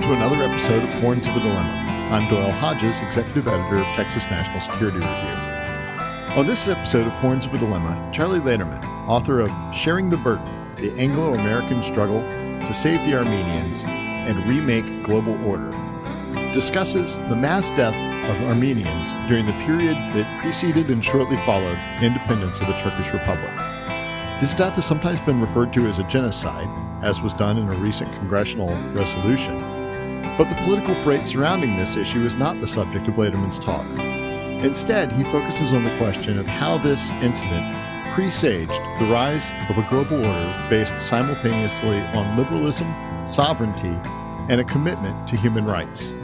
to another episode of Horns of a Dilemma. I'm Doyle Hodges, Executive Editor of Texas National Security Review. On this episode of Horns of a Dilemma, Charlie Lederman, author of Sharing the Burden, the Anglo-American Struggle to Save the Armenians and Remake Global Order, discusses the mass death of Armenians during the period that preceded and shortly followed independence of the Turkish Republic. This death has sometimes been referred to as a genocide, as was done in a recent congressional resolution. But the political freight surrounding this issue is not the subject of Lederman's talk. Instead, he focuses on the question of how this incident presaged the rise of a global order based simultaneously on liberalism, sovereignty, and a commitment to human rights.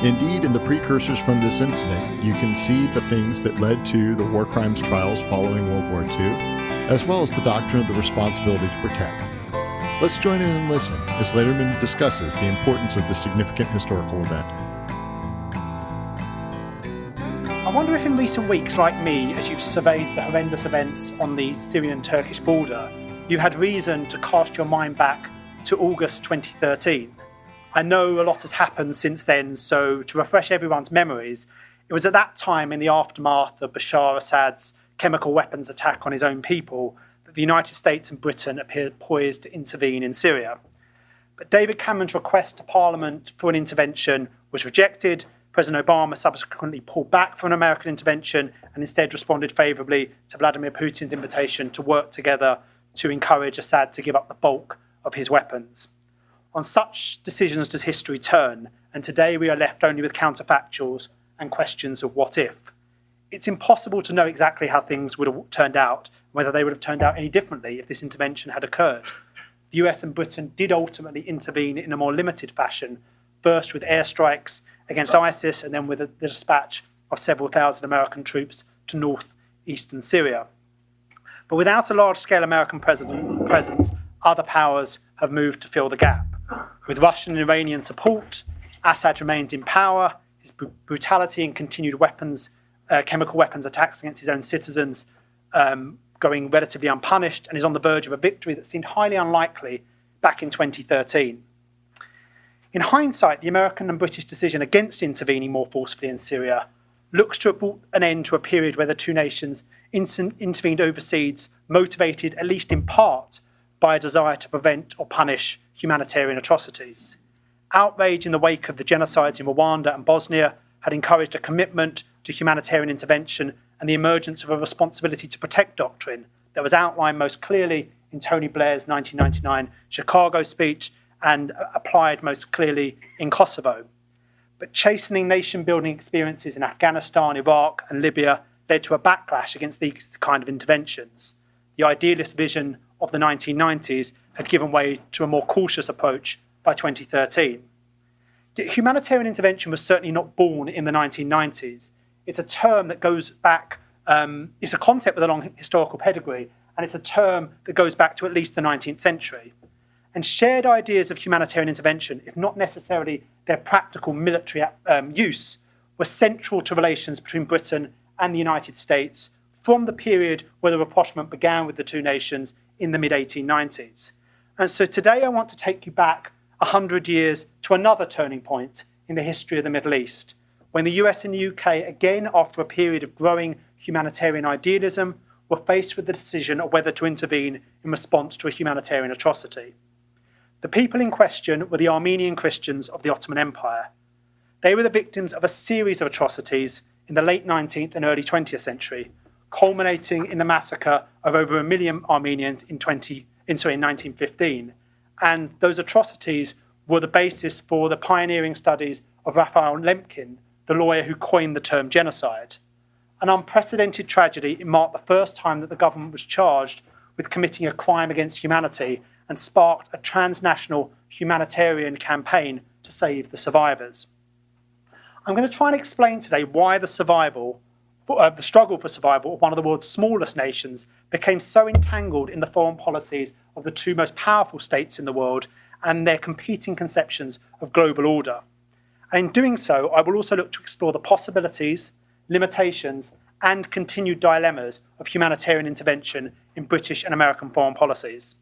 Indeed, in the precursors from this incident, you can see the things that led to the war crimes trials following World War II, as well as the doctrine of the responsibility to protect. Let's join in and listen as Lederman discusses the importance of this significant historical event. I wonder if in recent weeks, like me, as you've surveyed the horrendous events on the Syrian-Turkish border, you had reason to cast your mind back to August 2013. I know a lot has happened since then, so to refresh everyone's memories, it was at that time in the aftermath of Bashar Assad's chemical weapons attack on his own people that the United States and Britain appeared poised to intervene in Syria. But David Cameron's request to Parliament for an intervention was rejected. President Obama subsequently pulled back from an American intervention and instead responded favourably to Vladimir Putin's invitation to work together to encourage Assad to give up the bulk of his weapons. On such decisions does history turn, and today we are left only with counterfactuals and questions of what if. It's impossible to know exactly how things would have turned out, whether they would have turned out any differently if this intervention had occurred. The US and Britain did ultimately intervene in a more limited fashion, first with airstrikes against ISIS and then with the dispatch of several thousand American troops to northeastern Syria. But without a large-scale American presence, other powers have moved to fill the gap. With Russian and Iranian support, Assad remains in power. His brutality and continued chemical weapons attacks against his own citizens going relatively unpunished, and is on the verge of a victory that seemed highly unlikely back in 2013. In hindsight, the American and British decision against intervening more forcefully in Syria looks to have brought an end to a period where the two nations intervened overseas, motivated at least in part by a desire to prevent or punish humanitarian atrocities. Outrage in the wake of the genocides in Rwanda and Bosnia had encouraged a commitment to humanitarian intervention and the emergence of a responsibility to protect doctrine that was outlined most clearly in Tony Blair's 1999 Chicago speech and applied most clearly in Kosovo. But chastening nation-building experiences in Afghanistan, Iraq and Libya led to a backlash against these kind of interventions. The idealist vision of the 1990s had given way to a more cautious approach by 2013. Yet humanitarian intervention was certainly not born in the 1990s. It's a term that goes back, it's a concept with a long historical pedigree, and it's a term that goes back to at least the 19th century. And shared ideas of humanitarian intervention, if not necessarily their practical military use, were central to relations between Britain and the United States from the period where the rapprochement began with the two nations in the mid-1890s. And so today I want to take you back 100 years to another turning point in the history of the Middle East, when the US and the UK, again after a period of growing humanitarian idealism, were faced with the decision of whether to intervene in response to a humanitarian atrocity. The people in question were the Armenian Christians of the Ottoman Empire. They were the victims of a series of atrocities in the late 19th and early 20th century, culminating in the massacre of over 1 million Armenians in 1915. And those atrocities were the basis for the pioneering studies of Raphael Lemkin, the lawyer who coined the term genocide. An unprecedented tragedy, it marked the first time that the government was charged with committing a crime against humanity and sparked a transnational humanitarian campaign to save the survivors. I'm going to try and explain today why the struggle for survival of one of the world's smallest nations became so entangled in the foreign policies of the two most powerful states in the world and their competing conceptions of global order. And in doing so, I will also look to explore the possibilities, limitations, and continued dilemmas of humanitarian intervention in British and American foreign policies.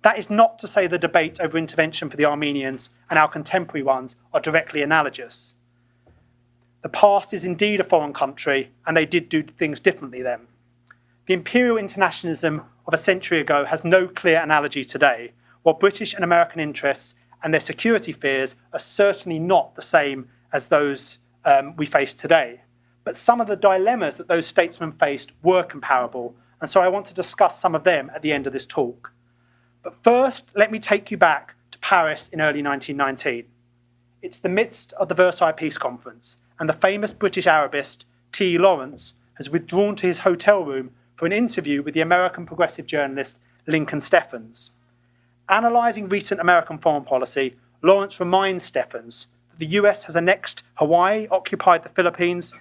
That is not to say the debate over intervention for the Armenians and our contemporary ones are directly analogous. The past is indeed a foreign country, and they did do things differently then. The imperial internationalism of a century ago has no clear analogy today, while British and American interests and their security fears are certainly not the same as those we face today. But some of the dilemmas that those statesmen faced were comparable, and so I want to discuss some of them at the end of this talk. But first, let me take you back to Paris in early 1919. It's the midst of the Versailles Peace Conference, and the famous British Arabist T. Lawrence has withdrawn to his hotel room for an interview with the American progressive journalist Lincoln Steffens. Analysing recent American foreign policy, Lawrence reminds Steffens that the US has annexed Hawaii, occupied the Philippines,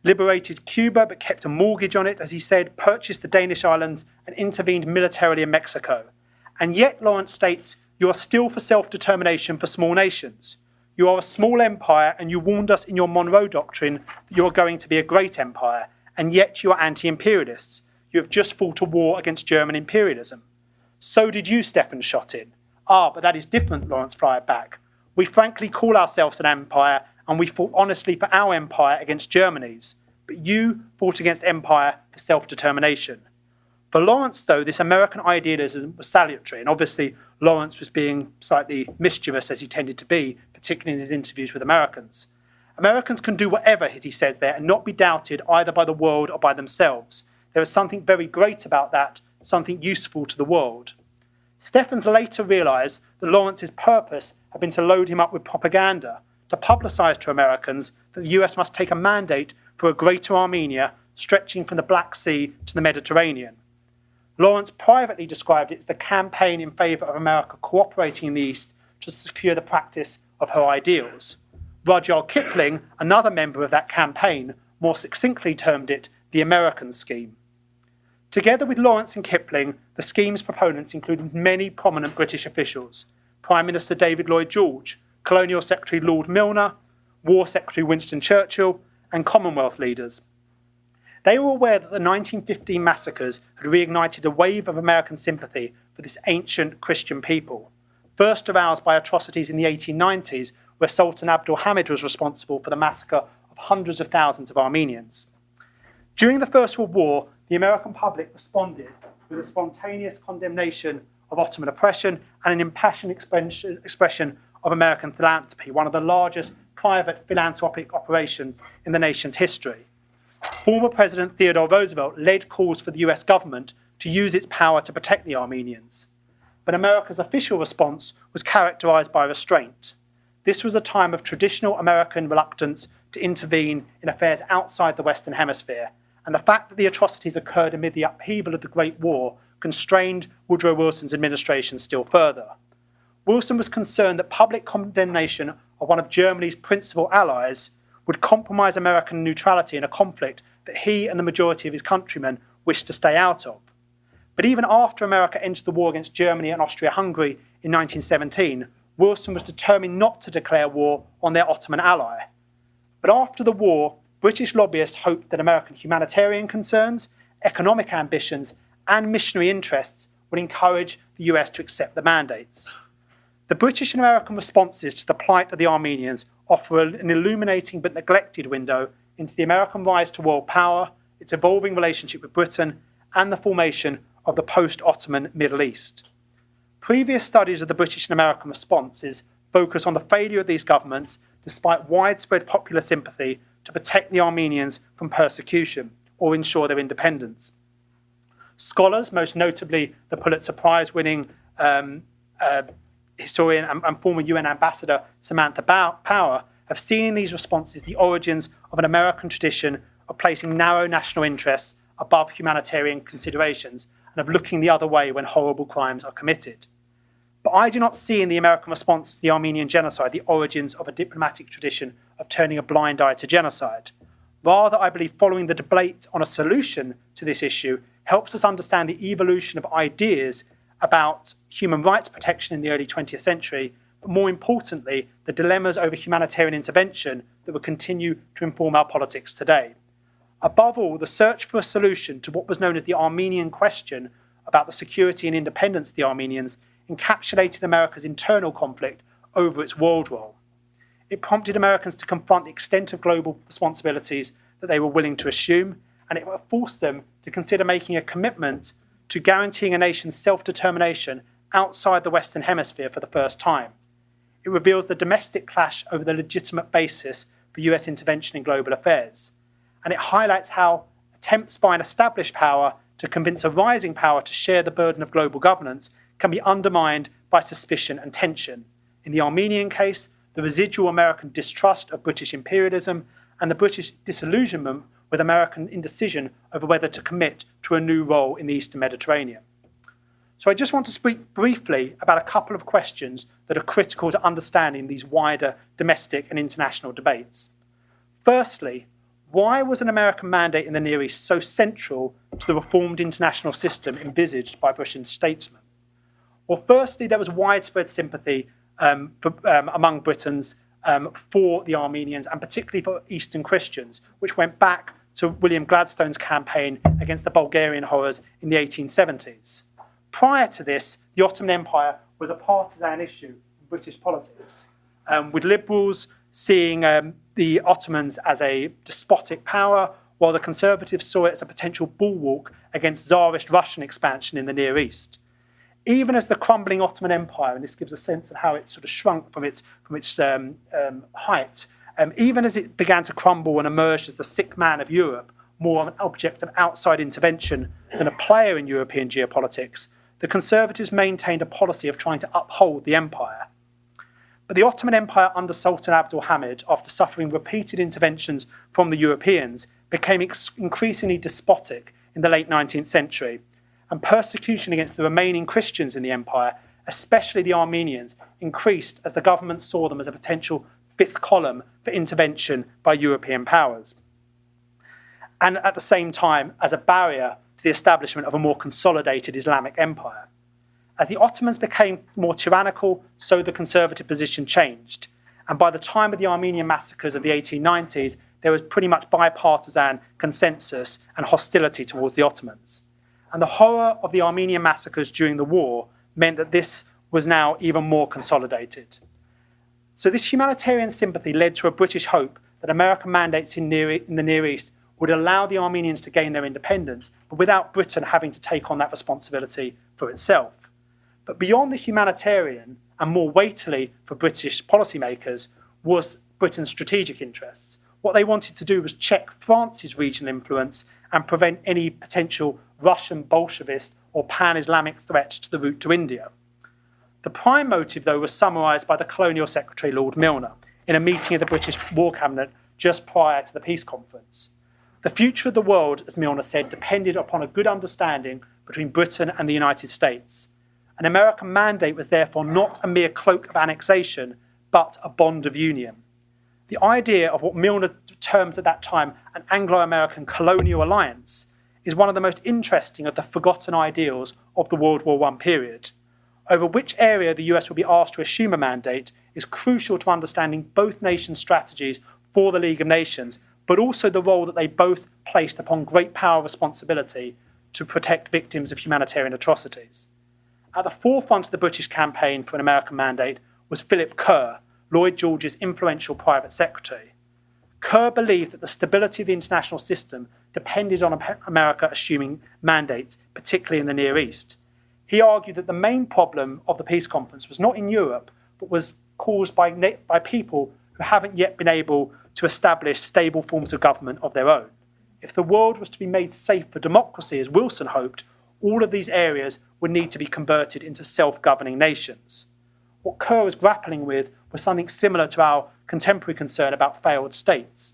liberated Cuba but kept a mortgage on it, as he said, purchased the Danish islands and intervened militarily in Mexico. And yet, Lawrence states, you are still for self-determination for small nations. You are a small empire, and you warned us in your Monroe Doctrine that you are going to be a great empire, and yet you are anti-imperialists. You have just fought a war against German imperialism. So did you, Steffens shot in. Ah, but that is different, Lawrence fired back. We frankly call ourselves an empire, and we fought honestly for our empire against Germany's. But you fought against empire for self-determination. For Lawrence, though, this American idealism was salutary, and obviously Lawrence was being slightly mischievous, as he tended to be, particularly in his interviews with Americans. Americans can do whatever, he says there, and not be doubted either by the world or by themselves. There is something very great about that, something useful to the world. Steffens later realised that Lawrence's purpose had been to load him up with propaganda, to publicise to Americans that the US must take a mandate for a greater Armenia stretching from the Black Sea to the Mediterranean. Lawrence privately described it as the campaign in favour of America cooperating in the East to secure the practice of her ideals. Rudyard Kipling, another member of that campaign, more succinctly termed it the American scheme. Together with Lawrence and Kipling, the scheme's proponents included many prominent British officials: Prime Minister David Lloyd George, Colonial Secretary Lord Milner, War Secretary Winston Churchill, and Commonwealth leaders. They were aware that the 1915 massacres had reignited a wave of American sympathy for this ancient Christian people, first aroused by atrocities in the 1890s, where Sultan Abdul Hamid was responsible for the massacre of hundreds of thousands of Armenians. During the First World War, the American public responded with a spontaneous condemnation of Ottoman oppression and an impassioned expression of American philanthropy, one of the largest private philanthropic operations in the nation's history. Former President Theodore Roosevelt led calls for the US government to use its power to protect the Armenians. But America's official response was characterized by restraint. This was a time of traditional American reluctance to intervene in affairs outside the Western Hemisphere, and the fact that the atrocities occurred amid the upheaval of the Great War constrained Woodrow Wilson's administration still further. Wilson was concerned that public condemnation of one of Germany's principal allies would compromise American neutrality in a conflict that he and the majority of his countrymen wished to stay out of. But even after America entered the war against Germany and Austria-Hungary in 1917, Wilson was determined not to declare war on their Ottoman ally. But after the war, British lobbyists hoped that American humanitarian concerns, economic ambitions, and missionary interests would encourage the US to accept the mandates. The British and American responses to the plight of the Armenians offer an illuminating but neglected window into the American rise to world power, its evolving relationship with Britain, and the formation of the post-Ottoman Middle East. Previous studies of the British and American responses focus on the failure of these governments, despite widespread popular sympathy, to protect the Armenians from persecution or ensure their independence. Scholars, most notably the Pulitzer Prize-winning historian and former UN ambassador Samantha Power, have seen in these responses the origins of an American tradition of placing narrow national interests above humanitarian considerations and of looking the other way when horrible crimes are committed. But I do not see in the American response to the Armenian genocide the origins of a diplomatic tradition of turning a blind eye to genocide. Rather, I believe following the debate on a solution to this issue helps us understand the evolution of ideas about human rights protection in the early 20th century, but more importantly, the dilemmas over humanitarian intervention that will continue to inform our politics today. Above all, the search for a solution to what was known as the Armenian question about the security and independence of the Armenians encapsulated America's internal conflict over its world role. It prompted Americans to confront the extent of global responsibilities that they were willing to assume, and it forced them to consider making a commitment to guaranteeing a nation's self-determination outside the Western Hemisphere for the first time. It reveals the domestic clash over the legitimate basis for US intervention in global affairs, and it highlights how attempts by an established power to convince a rising power to share the burden of global governance can be undermined by suspicion and tension. In the Armenian case, the residual American distrust of British imperialism and the British disillusionment with American indecision over whether to commit to a new role in the Eastern Mediterranean. So I just want to speak briefly about a couple of questions that are critical to understanding these wider domestic and international debates. Firstly, why was an American mandate in the Near East so central to the reformed international system envisaged by British statesmen? Well, firstly, there was widespread sympathy among Britons for the Armenians, and particularly for Eastern Christians, which went back to William Gladstone's campaign against the Bulgarian horrors in the 1870s. Prior to this, the Ottoman Empire was a partisan issue in British politics, with liberals seeing the Ottomans as a despotic power, while the Conservatives saw it as a potential bulwark against Tsarist Russian expansion in the Near East. Even as the crumbling Ottoman Empire, and this gives a sense of how it sort of shrunk from its height, even as it began to crumble and emerged as the sick man of Europe, more an object of outside intervention than a player in European geopolitics, the Conservatives maintained a policy of trying to uphold the empire. But the Ottoman Empire under Sultan Abdul Hamid, after suffering repeated interventions from the Europeans, became increasingly despotic in the late 19th century, and persecution against the remaining Christians in the empire, especially the Armenians, increased as the government saw them as a potential fifth column for intervention by European powers, and at the same time as a barrier to the establishment of a more consolidated Islamic empire. As the Ottomans became more tyrannical, so the conservative position changed, and by the time of the Armenian massacres of the 1890s, there was pretty much bipartisan consensus and hostility towards the Ottomans. And the horror of the Armenian massacres during the war meant that this was now even more consolidated. So this humanitarian sympathy led to a British hope that American mandates in the Near East would allow the Armenians to gain their independence, but without Britain having to take on that responsibility for itself. But beyond the humanitarian, and more weightily for British policymakers, was Britain's strategic interests. What they wanted to do was check France's regional influence and prevent any potential Russian Bolshevist or pan-Islamic threat to the route to India. The prime motive, though, was summarised by the Colonial Secretary Lord Milner in a meeting of the British War Cabinet just prior to the peace conference. The future of the world, as Milner said, depended upon a good understanding between Britain and the United States. An American mandate was therefore not a mere cloak of annexation, but a bond of union. The idea of what Milner terms at that time an Anglo-American colonial alliance is one of the most interesting of the forgotten ideals of the World War I period. Over which area the US will be asked to assume a mandate is crucial to understanding both nations' strategies for the League of Nations, but also the role that they both placed upon great power responsibility to protect victims of humanitarian atrocities. At the forefront of the British campaign for an American mandate was Philip Kerr, Lloyd George's influential private secretary. Kerr believed that the stability of the international system depended on America assuming mandates, particularly in the Near East. He argued that the main problem of the peace conference was not in Europe, but was caused by people who haven't yet been able to establish stable forms of government of their own. If the world was to be made safe for democracy, as Wilson hoped, all of these areas would need to be converted into self-governing nations. What Kerr was grappling with was something similar to our contemporary concern about failed states.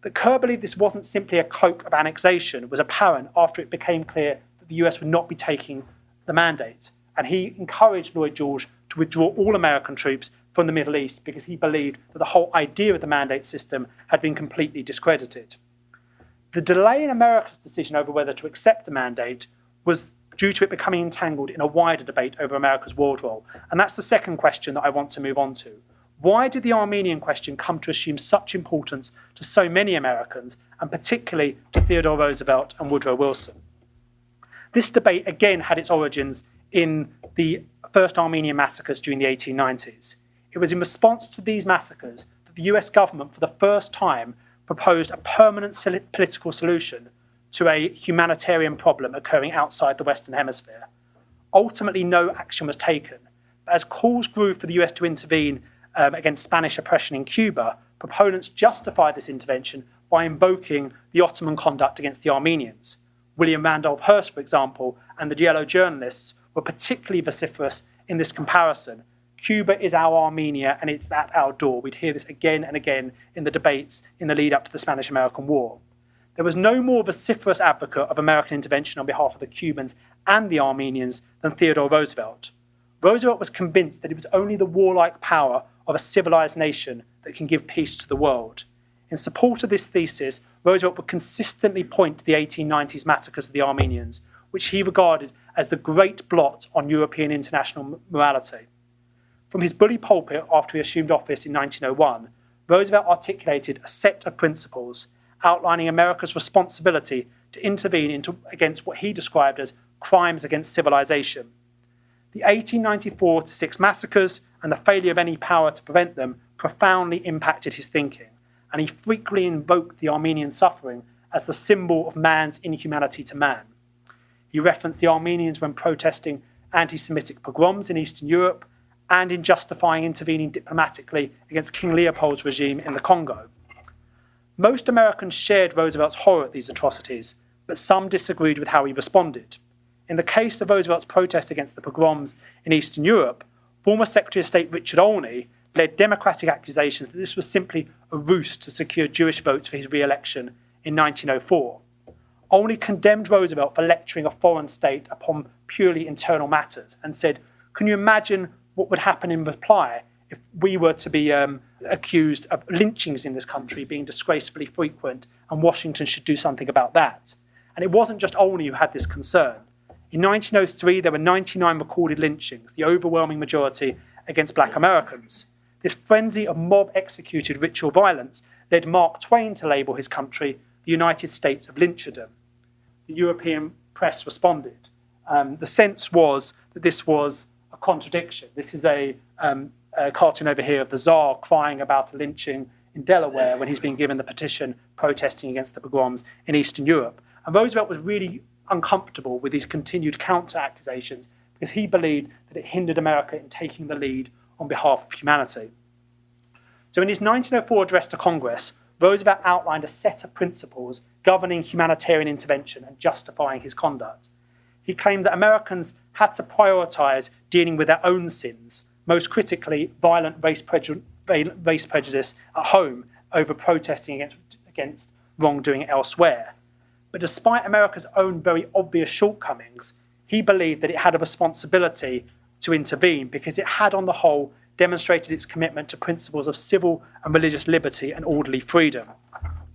But Kerr believed this wasn't simply a cloak of annexation, was apparent after it became clear that the US would not be taking the mandate. And he encouraged Lloyd George to withdraw all American troops from the Middle East because he believed that the whole idea of the mandate system had been completely discredited. The delay in America's decision over whether to accept the mandate was due to it becoming entangled in a wider debate over America's world role. And that's the second question that I want to move on to. Why did the Armenian question come to assume such importance to so many Americans, and particularly to Theodore Roosevelt and Woodrow Wilson? This debate again had its origins in the first Armenian massacres during the 1890s. It was in response to these massacres that the US government, for the first time, proposed a permanent political solution to a humanitarian problem occurring outside the Western Hemisphere. Ultimately, no action was taken, but as calls grew for the US to intervene against Spanish oppression in Cuba, proponents justified this intervention by invoking the Ottoman conduct against the Armenians. William Randolph Hearst, for example, and the Yellow journalists were particularly vociferous in this comparison. Cuba is our Armenia and it's at our door. We'd hear this again and again in the debates in the lead up to the Spanish-American War. There was no more vociferous advocate of American intervention on behalf of the Cubans and the Armenians than Theodore Roosevelt. Roosevelt was convinced that it was only the warlike power of a civilized nation that can give peace to the world. In support of this thesis, Roosevelt would consistently point to the 1890s massacres of the Armenians, which he regarded as the great blot on European international morality. From his bully pulpit after he assumed office in 1901, Roosevelt articulated a set of principles outlining America's responsibility to intervene against what he described as crimes against civilization. The 1894-6 massacres and the failure of any power to prevent them profoundly impacted his thinking, and he frequently invoked the Armenian suffering as the symbol of man's inhumanity to man. He referenced the Armenians when protesting anti-Semitic pogroms in Eastern Europe and in justifying intervening diplomatically against King Leopold's regime in the Congo. Most Americans shared Roosevelt's horror at these atrocities, but some disagreed with how he responded. In the case of Roosevelt's protest against the pogroms in Eastern Europe, former Secretary of State Richard Olney led Democratic accusations that this was simply a ruse to secure Jewish votes for his re-election in 1904. Olney condemned Roosevelt for lecturing a foreign state upon purely internal matters and said, "Can you imagine what would happen in reply if we were to be accused of lynchings in this country being disgracefully frequent, and Washington should do something about that?" And it wasn't just Olney who had this concern. In 1903, there were 99 recorded lynchings, the overwhelming majority against black Americans. This frenzy of mob-executed ritual violence led Mark Twain to label his country the United States of Lyncherdom. The European press responded. The sense was that this was a contradiction. This is a cartoon over here of the Tsar crying about a lynching in Delaware when he's been given the petition protesting against the pogroms in Eastern Europe. And Roosevelt was really uncomfortable with these continued counter-accusations because he believed that it hindered America in taking the lead on behalf of humanity. So in his 1904 address to Congress, Roosevelt outlined a set of principles governing humanitarian intervention and justifying his conduct. He claimed that Americans had to prioritize dealing with their own sins, most critically violent race prejudice at home over protesting against wrongdoing elsewhere. But despite America's own very obvious shortcomings, he believed that it had a responsibility to intervene because it had, on the whole, demonstrated its commitment to principles of civil and religious liberty and orderly freedom.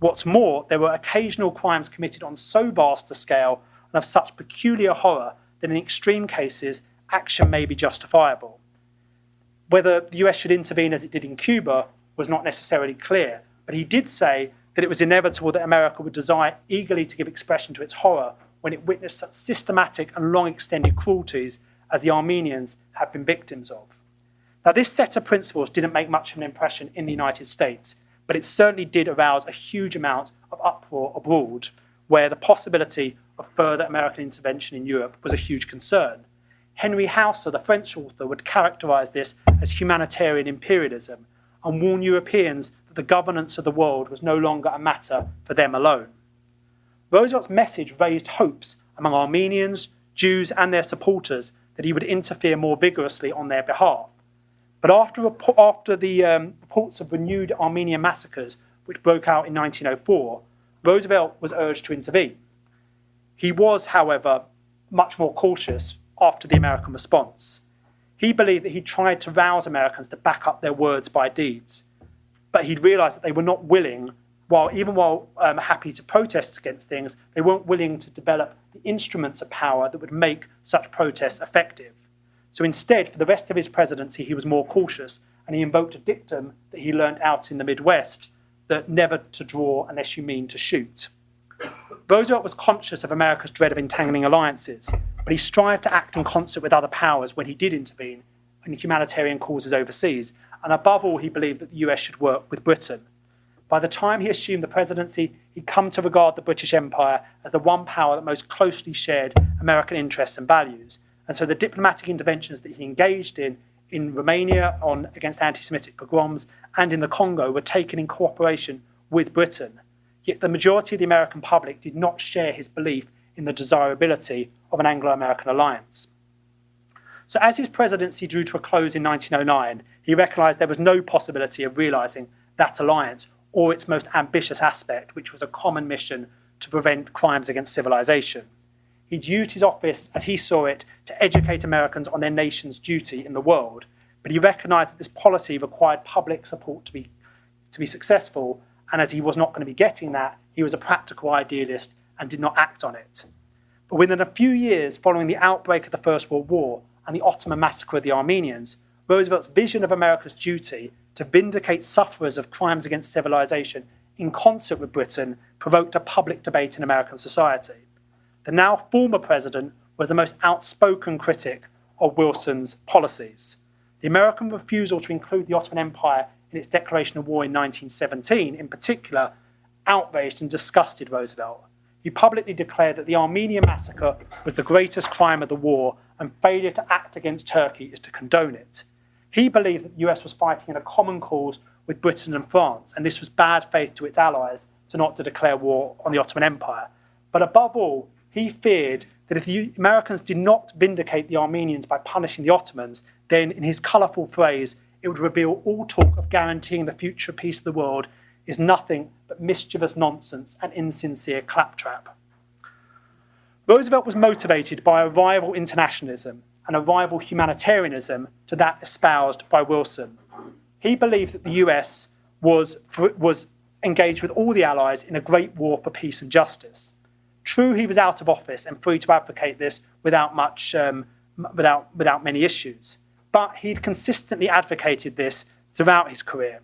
What's more, there were occasional crimes committed on so vast a scale and of such peculiar horror that in extreme cases, action may be justifiable. Whether the US should intervene as it did in Cuba was not necessarily clear, but he did say that it was inevitable that America would desire eagerly to give expression to its horror when it witnessed such systematic and long-extended cruelties as the Armenians had been victims of. Now, this set of principles didn't make much of an impression in the United States, but it certainly did arouse a huge amount of uproar abroad, where the possibility of further American intervention in Europe was a huge concern. Henry Hauser, the French author, would characterize this as humanitarian imperialism and warn Europeans that the governance of the world was no longer a matter for them alone. Roosevelt's message raised hopes among Armenians, Jews, and their supporters that he would interfere more vigorously on their behalf. But after the reports of renewed Armenian massacres, which broke out in 1904, Roosevelt was urged to intervene. He was, however, much more cautious after the American response. He believed that he tried to rouse Americans to back up their words by deeds, but he'd realised that they were not willing, while happy to protest against things, they weren't willing to develop the instruments of power that would make such protests effective. So instead, for the rest of his presidency, he was more cautious, and he invoked a dictum that he learnt out in the Midwest, that never to draw unless you mean to shoot. Roosevelt was conscious of America's dread of entangling alliances, but he strived to act in concert with other powers when he did intervene in humanitarian causes overseas, and above all, he believed that the US should work with Britain. By the time he assumed the presidency, he'd come to regard the British Empire as the one power that most closely shared American interests and values, and so the diplomatic interventions that he engaged in Romania against anti-Semitic pogroms and in the Congo were taken in cooperation with Britain. Yet the majority of the American public did not share his belief in the desirability of an Anglo-American alliance. So as his presidency drew to a close in 1909, he recognised there was no possibility of realising that alliance or its most ambitious aspect, which was a common mission to prevent crimes against civilization. He'd used his office, as he saw it, to educate Americans on their nation's duty in the world, but he recognised that this policy required public support to be successful, and as he was not going to be getting that, he was a practical idealist and did not act on it. But within a few years following the outbreak of the First World War and the Ottoman massacre of the Armenians, Roosevelt's vision of America's duty to vindicate sufferers of crimes against civilization in concert with Britain provoked a public debate in American society. The now former president was the most outspoken critic of Wilson's policies. The American refusal to include the Ottoman Empire in its declaration of war in 1917, in particular, outraged and disgusted Roosevelt. He publicly declared that the Armenian massacre was the greatest crime of the war, and failure to act against Turkey is to condone it. He believed that the US was fighting in a common cause with Britain and France, and this was bad faith to its allies not to declare war on the Ottoman Empire. But above all, he feared that if the Americans did not vindicate the Armenians by punishing the Ottomans, then, in his colourful phrase, it would reveal all talk of guaranteeing the future peace of the world is nothing but mischievous nonsense and insincere claptrap. Roosevelt was motivated by a rival internationalism and a rival humanitarianism to that espoused by Wilson. He believed that the US was engaged with all the Allies in a great war for peace and justice. True, he was out of office and free to advocate this without many issues, but he'd consistently advocated this throughout his career.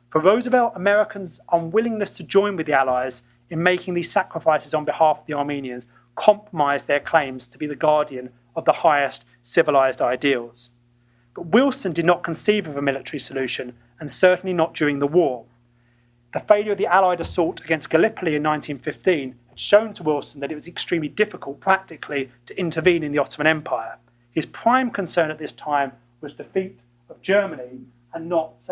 For Roosevelt, Americans' unwillingness to join with the Allies in making these sacrifices on behalf of the Armenians compromised their claims to be the guardian of the highest civilized ideals. But Wilson did not conceive of a military solution, and certainly not during the war. The failure of the Allied assault against Gallipoli in 1915 had shown to Wilson that it was extremely difficult practically to intervene in the Ottoman Empire. His prime concern at this time was defeat of Germany and not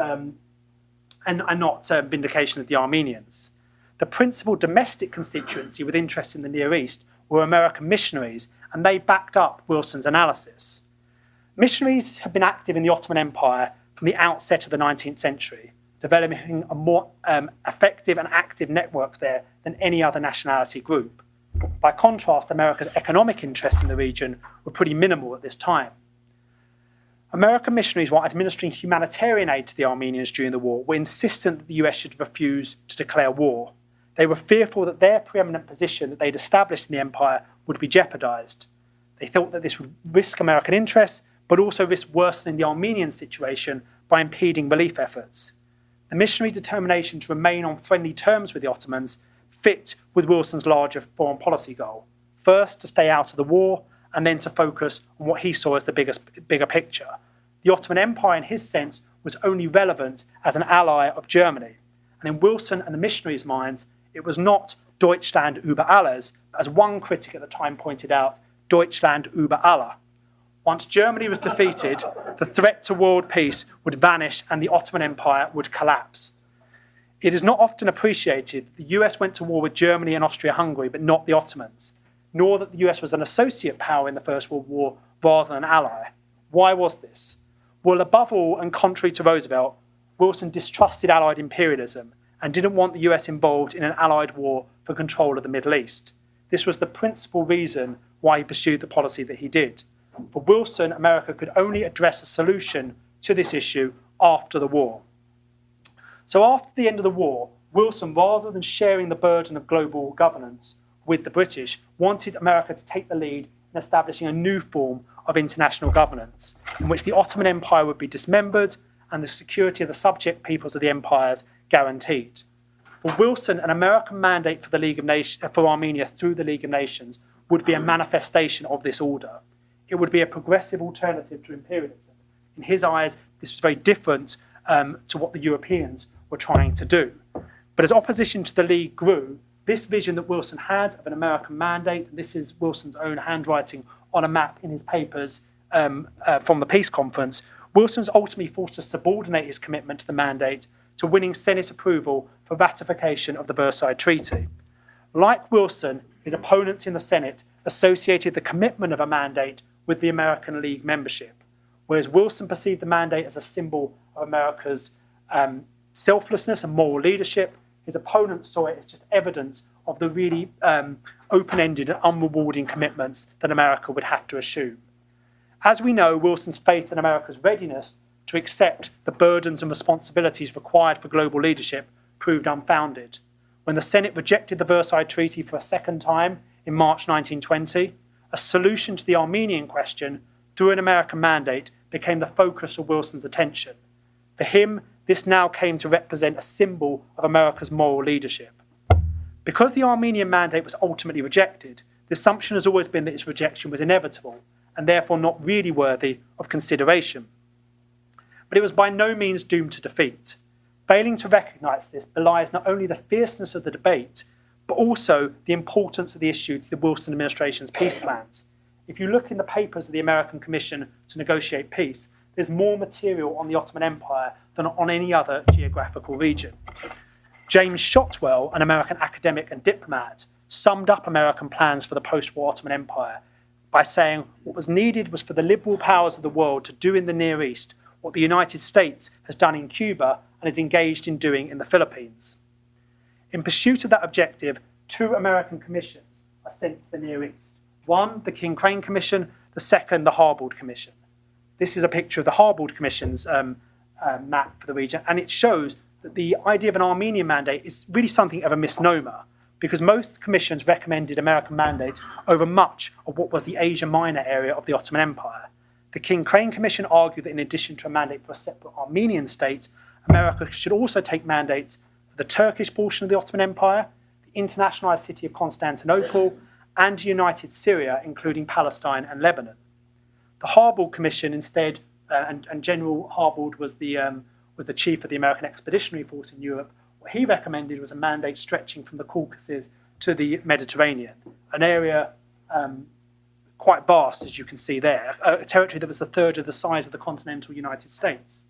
vindication of the Armenians. The principal domestic constituency with interest in the Near East were American missionaries, and they backed up Wilson's analysis. Missionaries had been active in the Ottoman Empire from the outset of the 19th century, developing a more effective and active network there than any other nationality group. By contrast, America's economic interests in the region were pretty minimal at this time. American missionaries, while administering humanitarian aid to the Armenians during the war, were insistent that the US should refuse to declare war. They were fearful that their preeminent position that they'd established in the empire would be jeopardized. They thought that this would risk American interests, but also risk worsening the Armenian situation by impeding relief efforts. The missionary determination to remain on friendly terms with the Ottomans fit with Wilson's larger foreign policy goal. First, to stay out of the war, and then to focus on what he saw as the bigger picture. The Ottoman Empire, in his sense, was only relevant as an ally of Germany. And in Wilson and the missionaries' minds, it was not Deutschland über alles, but as one critic at the time pointed out, Deutschland über alle. Once Germany was defeated, the threat to world peace would vanish and the Ottoman Empire would collapse. It is not often appreciated the US went to war with Germany and Austria-Hungary, but not the Ottomans, nor that the US was an associate power in the First World War rather than an ally. Why was this? Well, above all, and contrary to Roosevelt, Wilson distrusted Allied imperialism and didn't want the US involved in an Allied war for control of the Middle East. This was the principal reason why he pursued the policy that he did. For Wilson, America could only address a solution to this issue after the war. So after the end of the war, Wilson, rather than sharing the burden of global governance with the British, wanted America to take the lead in establishing a new form of international governance, in which the Ottoman Empire would be dismembered and the security of the subject peoples of the empires guaranteed. For Wilson, an American mandate for the League of for Armenia through the League of Nations would be a manifestation of this order. It would be a progressive alternative to imperialism. In his eyes, this was very different to what the Europeans were trying to do. But as opposition to the League grew, this vision that Wilson had of an American mandate, and this is Wilson's own handwriting on a map in his papers from the peace conference, Wilson was ultimately forced to subordinate his commitment to the mandate to winning Senate approval for ratification of the Versailles Treaty. Like Wilson, his opponents in the Senate associated the commitment of a mandate with the American League membership, whereas Wilson perceived the mandate as a symbol of America's selflessness and moral leadership. His opponents saw it as just evidence of the really open-ended and unrewarding commitments that America would have to assume. As we know, Wilson's faith in America's readiness to accept the burdens and responsibilities required for global leadership proved unfounded. When the Senate rejected the Versailles Treaty for a second time in March 1920, a solution to the Armenian question through an American mandate became the focus of Wilson's attention. For him, this now came to represent a symbol of America's moral leadership. Because the Armenian mandate was ultimately rejected, the assumption has always been that its rejection was inevitable and therefore not really worthy of consideration. But it was by no means doomed to defeat. Failing to recognise this belies not only the fierceness of the debate, but also the importance of the issue to the Wilson administration's peace plans. If you look in the papers of the American Commission to Negotiate Peace, there's more material on the Ottoman Empire than on any other geographical region. James Shotwell, an American academic and diplomat, summed up American plans for the post-war Ottoman Empire by saying what was needed was for the liberal powers of the world to do in the Near East what the United States has done in Cuba and is engaged in doing in the Philippines. In pursuit of that objective, 2 American commissions are sent to the Near East. One, the King Crane Commission, the second, the Harbord Commission. This is a picture of the Harbord Commission's map for the region, and it shows that the idea of an Armenian mandate is really something of a misnomer, because most commissions recommended American mandates over much of what was the Asia Minor area of the Ottoman Empire. The King Crane Commission argued that in addition to a mandate for a separate Armenian state, America should also take mandates for the Turkish portion of the Ottoman Empire, the internationalized city of Constantinople, and united Syria, including Palestine and Lebanon. The Harbord Commission instead, and General Harbord was the chief of the American Expeditionary Force in Europe, what he recommended was a mandate stretching from the Caucasus to the Mediterranean, an area quite vast, as you can see there, a territory that was a third of the size of the continental United States.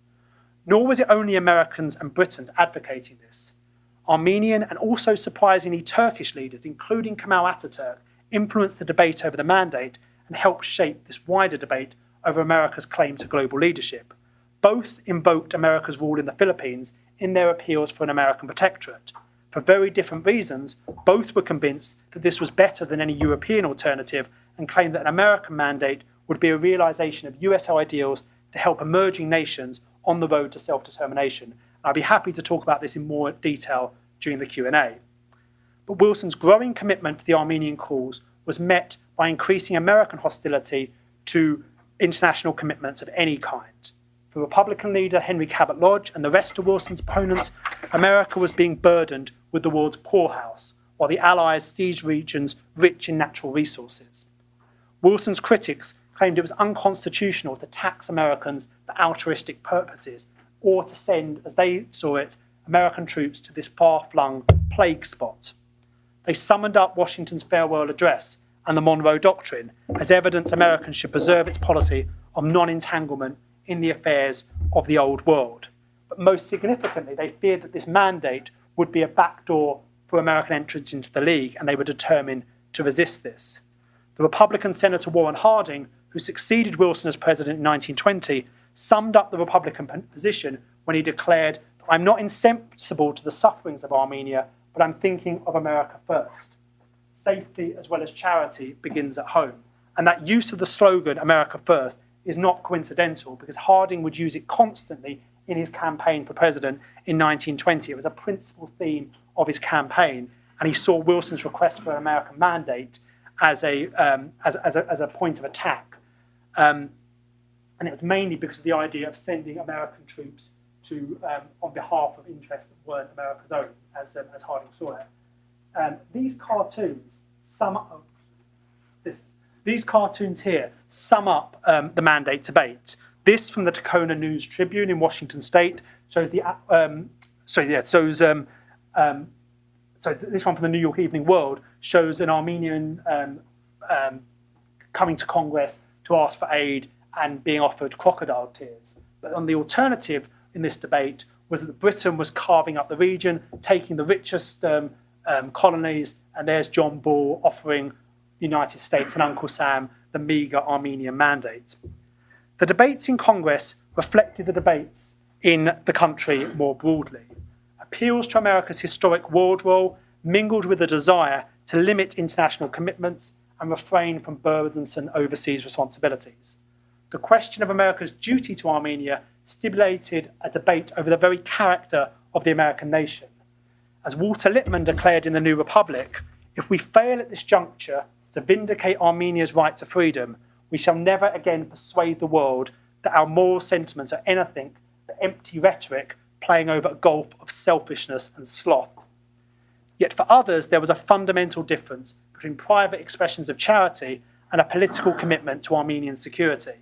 Nor was it only Americans and Britons advocating this. Armenian and also surprisingly Turkish leaders, including Kemal Ataturk, influenced the debate over the mandate and helped shape this wider debate over America's claim to global leadership. Both invoked America's rule in the Philippines in their appeals for an American protectorate. For very different reasons, both were convinced that this was better than any European alternative and claimed that an American mandate would be a realisation of US ideals to help emerging nations on the road to self-determination. I'll be happy to talk about this in more detail during the Q&A. But Wilson's growing commitment to the Armenian cause was met by increasing American hostility to international commitments of any kind. For Republican leader Henry Cabot Lodge and the rest of Wilson's opponents, America was being burdened with the world's poorhouse, while the Allies seized regions rich in natural resources. Wilson's critics claimed it was unconstitutional to tax Americans for altruistic purposes, or to send, as they saw it, American troops to this far-flung plague spot. They summoned up Washington's farewell address and the Monroe Doctrine as evidence Americans should preserve its policy of non-entanglement in the affairs of the old world. But most significantly, they feared that this mandate would be a backdoor for American entrance into the League, and they were determined to resist this. The Republican Senator Warren Harding, who succeeded Wilson as president in 1920, summed up the Republican position when he declared, "I'm not insensible to the sufferings of Armenia, but I'm thinking of America first. Safety as well as charity begins at home." And that use of the slogan, America first, is not coincidental, because Harding would use it constantly in his campaign for president in 1920. It was a principal theme of his campaign, and he saw Wilson's request for an American mandate as a point of attack. And it was mainly because of the idea of sending American troops on behalf of interests that weren't America's own, as Harding saw it. These cartoons sum up These cartoons here sum up the mandate debate. This from the Tacona News Tribune in Washington State shows this one from the New York Evening World shows an Armenian coming to Congress to ask for aid and being offered crocodile tears. But on the alternative in this debate was that Britain was carving up the region, taking the richest colonies, and there's John Ball offering the United States and Uncle Sam the meagre Armenian mandate. The debates in Congress reflected the debates in the country more broadly. Appeals to America's historic world role mingled with a desire to limit international commitments and refrain from burdensome overseas responsibilities. The question of America's duty to Armenia stimulated a debate over the very character of the American nation. As Walter Lippmann declared in The New Republic, if we fail at this juncture to vindicate Armenia's right to freedom, we shall never again persuade the world that our moral sentiments are anything but empty rhetoric playing over a gulf of selfishness and sloth. Yet for others, there was a fundamental difference between private expressions of charity and a political commitment to Armenian security.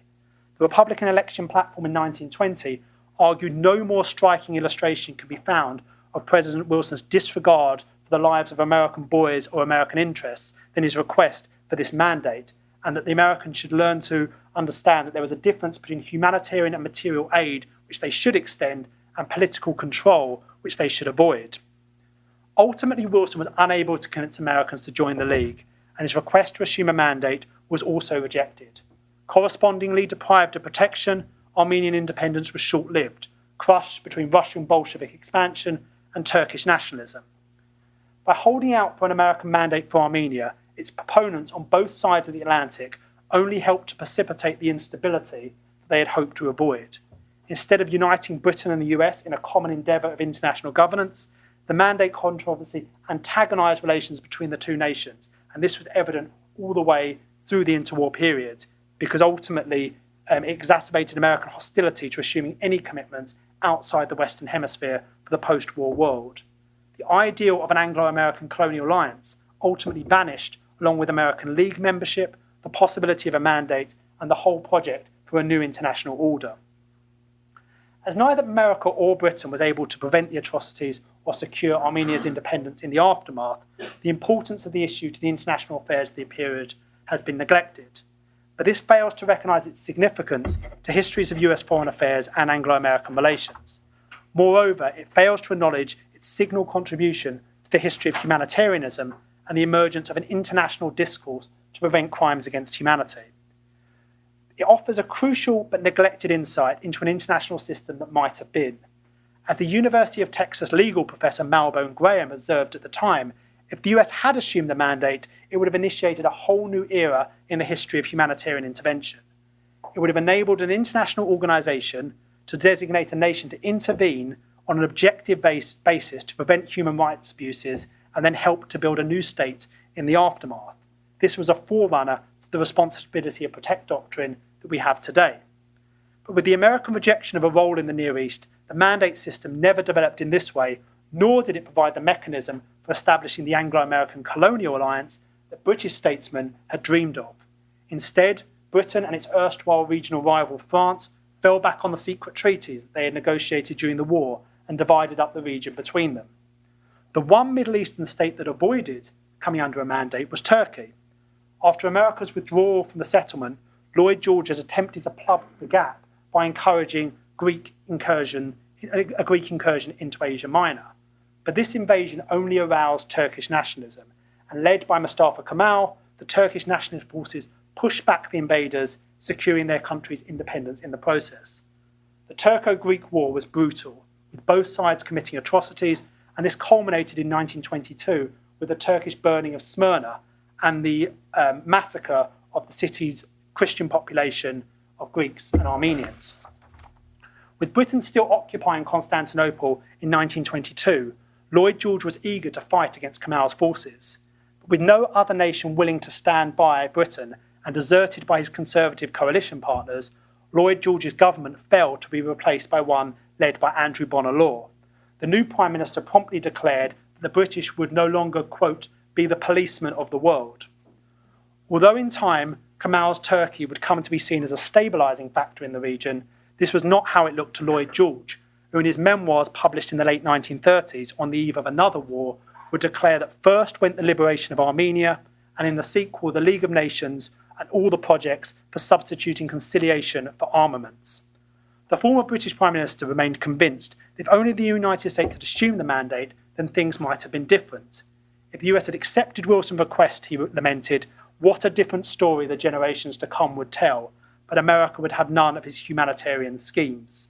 The Republican election platform in 1920 argued no more striking illustration can be found of President Wilson's disregard for the lives of American boys or American interests than his request for this mandate, and that the Americans should learn to understand that there was a difference between humanitarian and material aid, which they should extend, and political control, which they should avoid. Ultimately, Wilson was unable to convince Americans to join the League, and his request to assume a mandate was also rejected. Correspondingly deprived of protection, Armenian independence was short-lived, crushed between Russian Bolshevik expansion and Turkish nationalism. By holding out for an American mandate for Armenia, its proponents on both sides of the Atlantic only helped to precipitate the instability that they had hoped to avoid. Instead of uniting Britain and the US in a common endeavour of international governance, the mandate controversy antagonised relations between the two nations, and this was evident all the way through the interwar period, because ultimately it exacerbated American hostility to assuming any commitments outside the Western Hemisphere for the post-war world. The ideal of an Anglo-American colonial alliance ultimately vanished along with American League membership, the possibility of a mandate, and the whole project for a new international order. As neither America or Britain was able to prevent the atrocities or secure Armenia's independence in the aftermath, the importance of the issue to the international affairs of the period has been neglected. But this fails to recognise its significance to histories of US foreign affairs and Anglo-American relations. Moreover, it fails to acknowledge its signal contribution to the history of humanitarianism and the emergence of an international discourse to prevent crimes against humanity. It offers a crucial but neglected insight into an international system that might have been. As the University of Texas legal professor Malbone Graham observed at the time, if the US had assumed the mandate, it would have initiated a whole new era in the history of humanitarian intervention. It would have enabled an international organisation to designate a nation to intervene on an objective basis to prevent human rights abuses and then help to build a new state in the aftermath. This was a forerunner to the responsibility of protect doctrine that we have today. But with the American rejection of a role in the Near East, the mandate system never developed in this way, nor did it provide the mechanism for establishing the Anglo-American colonial alliance that British statesmen had dreamed of. Instead, Britain and its erstwhile regional rival France fell back on the secret treaties that they had negotiated during the war and divided up the region between them. The one Middle Eastern state that avoided coming under a mandate was Turkey. After America's withdrawal from the settlement, Lloyd George had attempted to plug the gap by encouraging a Greek incursion into Asia Minor. But this invasion only aroused Turkish nationalism, and led by Mustafa Kemal, the Turkish nationalist forces pushed back the invaders, securing their country's independence in the process. The Turco-Greek War was brutal, with both sides committing atrocities, and this culminated in 1922 with the Turkish burning of Smyrna and the massacre of the city's Christian population of Greeks and Armenians. With Britain still occupying Constantinople in 1922, Lloyd George was eager to fight against Kemal's forces. But with no other nation willing to stand by Britain and deserted by his conservative coalition partners, Lloyd George's government fell to be replaced by one led by Andrew Bonar Law. The new Prime Minister promptly declared that the British would no longer, quote, be the policeman of the world. Although in time, Kemal's Turkey would come to be seen as a stabilising factor in the region, this was not how it looked to Lloyd George, who in his memoirs published in the late 1930s on the eve of another war would declare that first went the liberation of Armenia, and in the sequel the League of Nations and all the projects for substituting conciliation for armaments. The former British Prime Minister remained convinced that if only the United States had assumed the mandate, then things might have been different. If the US had accepted Wilson's request, he lamented, what a different story the generations to come would tell, but America would have none of his humanitarian schemes.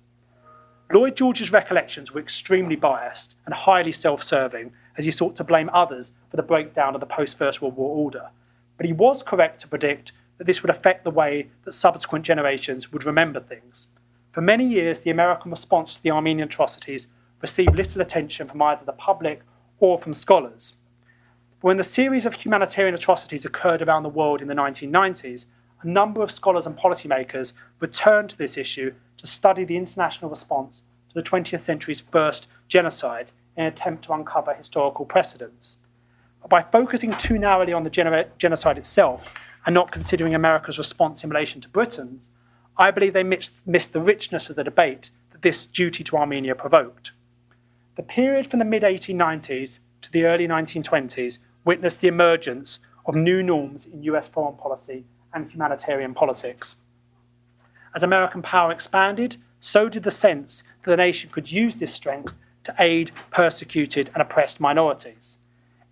Lloyd George's recollections were extremely biased and highly self-serving as he sought to blame others for the breakdown of the post-First World War order. But he was correct to predict that this would affect the way that subsequent generations would remember things. For many years, the American response to the Armenian atrocities received little attention from either the public or from scholars. But when the series of humanitarian atrocities occurred around the world in the 1990s, a number of scholars and policymakers returned to this issue to study the international response to the 20th century's first genocide in an attempt to uncover historical precedents. But by focusing too narrowly on the genocide itself and not considering America's response in relation to Britain's, I believe they missed the richness of the debate that this duty to Armenia provoked. The period from the mid-1890s to the early 1920s witnessed the emergence of new norms in US foreign policy and humanitarian politics. As American power expanded, so did the sense that the nation could use this strength to aid persecuted and oppressed minorities.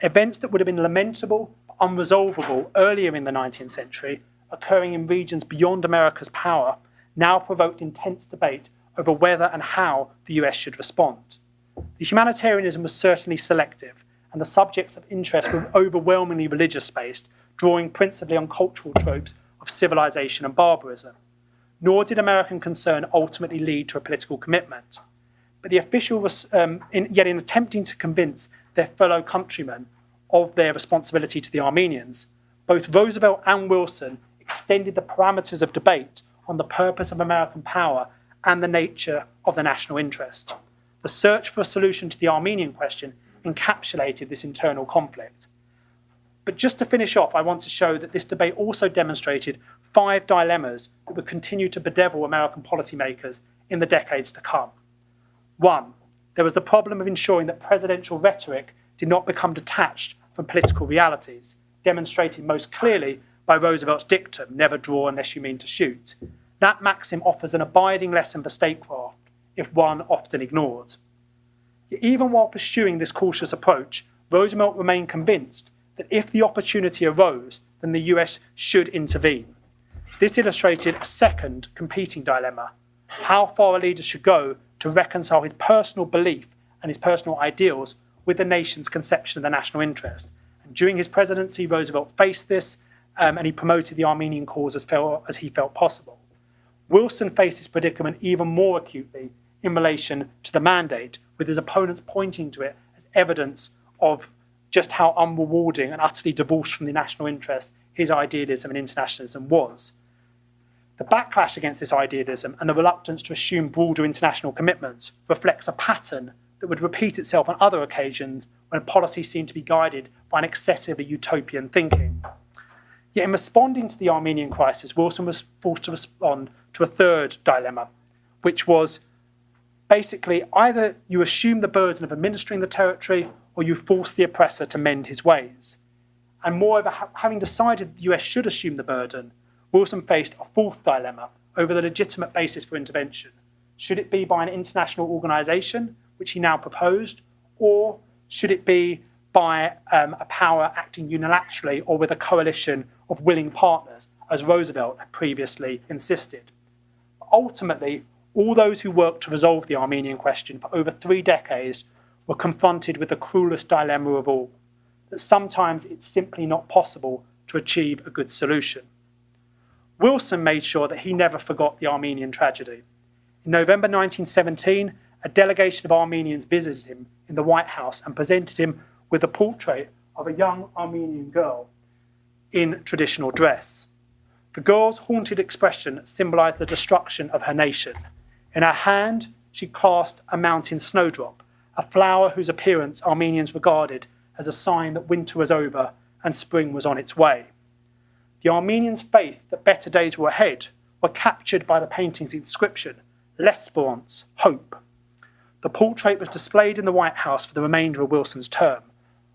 Events that would have been lamentable but unresolvable earlier in the 19th century, occurring in regions beyond America's power, now provoked intense debate over whether and how the US should respond. The humanitarianism was certainly selective, and the subjects of interest were overwhelmingly religious-based, drawing principally on cultural tropes of civilization and barbarism. Nor did American concern ultimately lead to a political commitment. But the officials, in attempting to convince their fellow countrymen of their responsibility to the Armenians, both Roosevelt and Wilson extended the parameters of debate on the purpose of American power and the nature of the national interest. The search for a solution to the Armenian question encapsulated this internal conflict. But just to finish off, I want to show that this debate also demonstrated 5 dilemmas that would continue to bedevil American policymakers in the decades to come. 1. There was the problem of ensuring that presidential rhetoric did not become detached from political realities, demonstrated most clearly by Roosevelt's dictum, never draw unless you mean to shoot. That maxim offers an abiding lesson for statecraft, if one often ignored. Yet even while pursuing this cautious approach, Roosevelt remained convinced that if the opportunity arose, then the US should intervene. This illustrated a second competing dilemma: how far a leader should go to reconcile his personal belief and his personal ideals with the nation's conception of the national interest. And during his presidency, Roosevelt faced this, and he promoted the Armenian cause as he felt possible. Wilson faced this predicament even more acutely in relation to the mandate, with his opponents pointing to it as evidence of just how unrewarding and utterly divorced from the national interest his idealism and internationalism was. The backlash against this idealism and the reluctance to assume broader international commitments reflects a pattern that would repeat itself on other occasions when policy seemed to be guided by an excessively utopian thinking. Yet in responding to the Armenian crisis, Wilson was forced to respond to a third dilemma, which was basically either you assume the burden of administering the territory or you force the oppressor to mend his ways. And moreover, having decided the US should assume the burden, Wilson faced a fourth dilemma over the legitimate basis for intervention. Should it be by an international organisation, which he now proposed, or should it be by a power acting unilaterally or with a coalition of willing partners, as Roosevelt had previously insisted? Ultimately, all those who worked to resolve the Armenian question for over 3 decades were confronted with the cruelest dilemma of all, that sometimes it's simply not possible to achieve a good solution. Wilson made sure that he never forgot the Armenian tragedy. In November 1917, a delegation of Armenians visited him in the White House and presented him with a portrait of a young Armenian girl in traditional dress. The girl's haunted expression symbolised the destruction of her nation. In her hand, she cast a mountain snowdrop, a flower whose appearance Armenians regarded as a sign that winter was over and spring was on its way. The Armenians' faith that better days were ahead were captured by the painting's inscription, L'Espérance, hope. The portrait was displayed in the White House for the remainder of Wilson's term.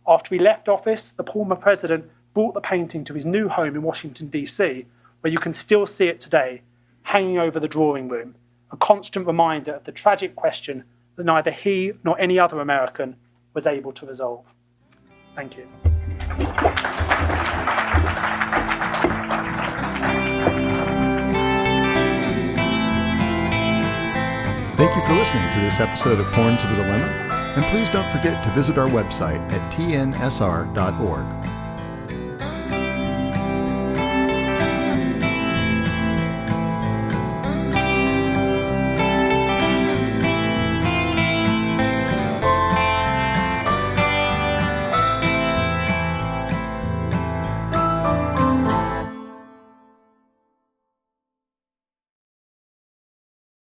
After he left office, the former president brought the painting to his new home in Washington, D.C., where you can still see it today, hanging over the drawing room, a constant reminder of the tragic question that neither he nor any other American was able to resolve. Thank you. Thank you for listening to this episode of Horns of a Dilemma, and please don't forget to visit our website at tnsr.org.